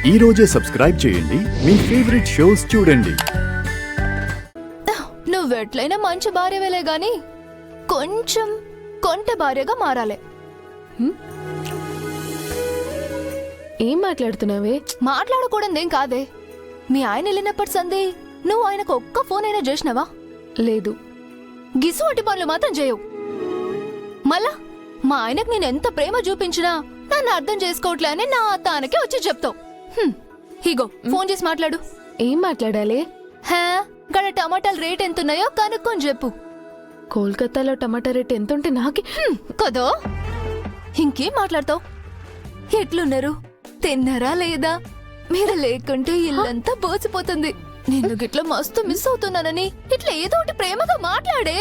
ఈ రోజే సబ్స్క్రైబ్ చేయండి మీ ఫేవరెట్ షోస్ చూడండి. నువ్వెట్లయినా మంచి భార్యవేలే గాని కొంచెం కొంట భార్యగా మారాలే. ఏం మాట్లాడుతున్నావే? మాట్లాడకూడదేం కాదే. మీ ఆయన వెళ్ళినప్పటి సంది నువ్వు ఆయనకు ఒక్క ఫోన్ అయినా చేసినావా? లేదు. గిసు అటి పనులు మాత్రం చేయవు. మళ్ళా మా ఆయనకు నేను ఎంత ప్రేమ చూపించినా నన్ను అర్థం చేసుకోవట్లే అని నా తానకే వచ్చి చెప్తావు. హీగో ఫోన్ చేసి మాట్లాడు. ఏం మాట్లాడాలి? గడ టమాటాలు రేట్ ఎంతున్నాయో కనుక్కొని చెప్పు. కోల్కతాలో టమాటా రేట్ ఎంతుంటే నాకి కదో. ఇంకేం మాట్లాడతావు? ఎట్లున్నారు? తిన్నారా లేదా? మీరు లేకుంటే ఇల్లంతా బోసిపోతుంది. నిన్ను గిట్లా మస్తు మిస్ అవుతున్నానని ఇట్లా ఏదో ఒకటి ప్రేమగా మాట్లాడే.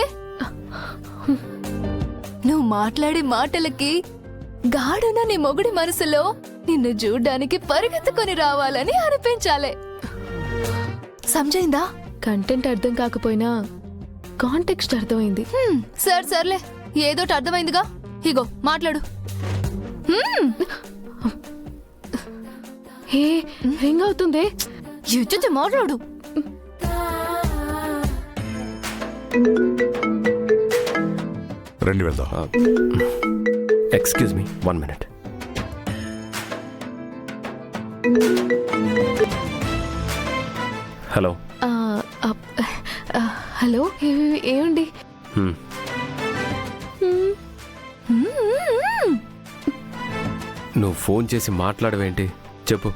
నువ్వు మాట్లాడే మాటలకి గాడున నీ మొగుడి మనసులో నిన్ను చూడ్డానికి పరిగెత్తుకొని రావాలని అనిపించాలే. సమజైందా? కంటెంట్ అర్థం కాకపోయినా కాంటెక్స్ట్ అర్థమైంది. సర్లే ఏదోటి అర్థమైందిగా. ఇగో మాట్లాడు. హే రింగ్ అవుతుంది. యుద్ధ మాట్లాడు. రండి వెళ్దాం. Excuse me 1 minute. Hello. Hello ఏమండి? నువ్వు ఫోన్ చేసి మాట్లాడవేంటి చెప్పు.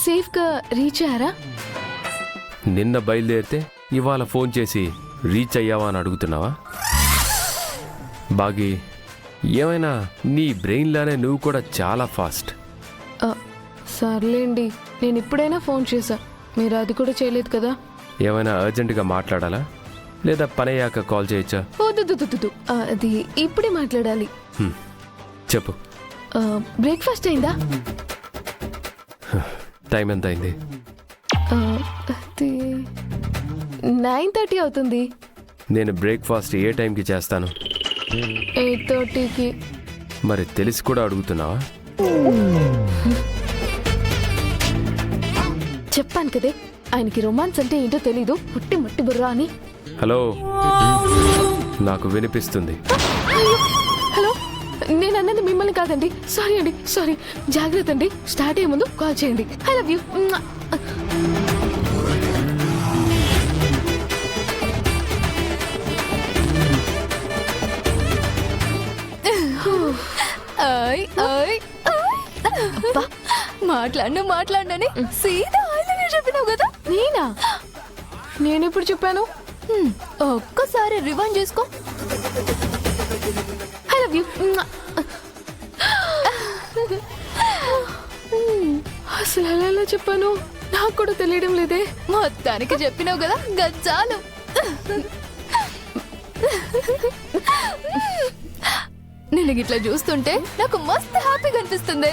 సేఫ్గా రీచ్ అయ్యారా? నిన్న బయలుదేరితే ఇవాళ ఫోన్ చేసి రీచ్ అయ్యావా అని అడుగుతున్నావా? బాగి, ఏమైనా నీ బ్రెయిన్లానే నువ్వు కూడా చాలా ఫాస్ట్. సర్లేండి, నేను ఇప్పుడైనా ఫోన్ చేశా, మీరు అది కూడా చేయలేదు కదా. ఏమైనా అర్జెంటుగా మాట్లాడాలా లేదా పనయ్యాక కాల్ చేయొచ్చా? వద్దు, అది ఇప్పుడే మాట్లాడాలి. చెప్పు. బ్రేక్ఫాస్ట్ అయిందా? టైం ఎంత అయింది? 9:30 అవుతుంది. నేను బ్రేక్ఫాస్ట్ ఏ టైంకి చేస్తాను? 8:30కి. మరి తెలిసి కూడా అడుగుతున్నావా? చెప్పాను కదే, ఆయనకి రొమాన్స్ అంటే ఏంటో తెలీదు, పుట్టి మట్టి బుర్రా అని. హలో, నాకు వినిపిస్తుంది. హలో, నేను అన్నది మిమ్మల్ని కాదండి. సారీ అండి, సారీ. జాగ్రత్త అండి. స్టార్ట్ అయ్యే ముందు కాల్ చేయండి. I love you. మాట్లాడని సీదా ఐ లవ్ యూ చెప్పినావు కదా. నేనా? నేనెప్పుడు చెప్పాను? ఒక్కసారి రివైండ్ చేసుకో. I love you. అసలు ఎలా చెప్పాను నాకు కూడా తెలియడం లేదే. మొత్తానికి చెప్పినావు కదా, గజ్జాలు. నేను ఇట్లా చూస్తుంటే నాకు మస్తు హ్యాపీగా అనిపిస్తుంది.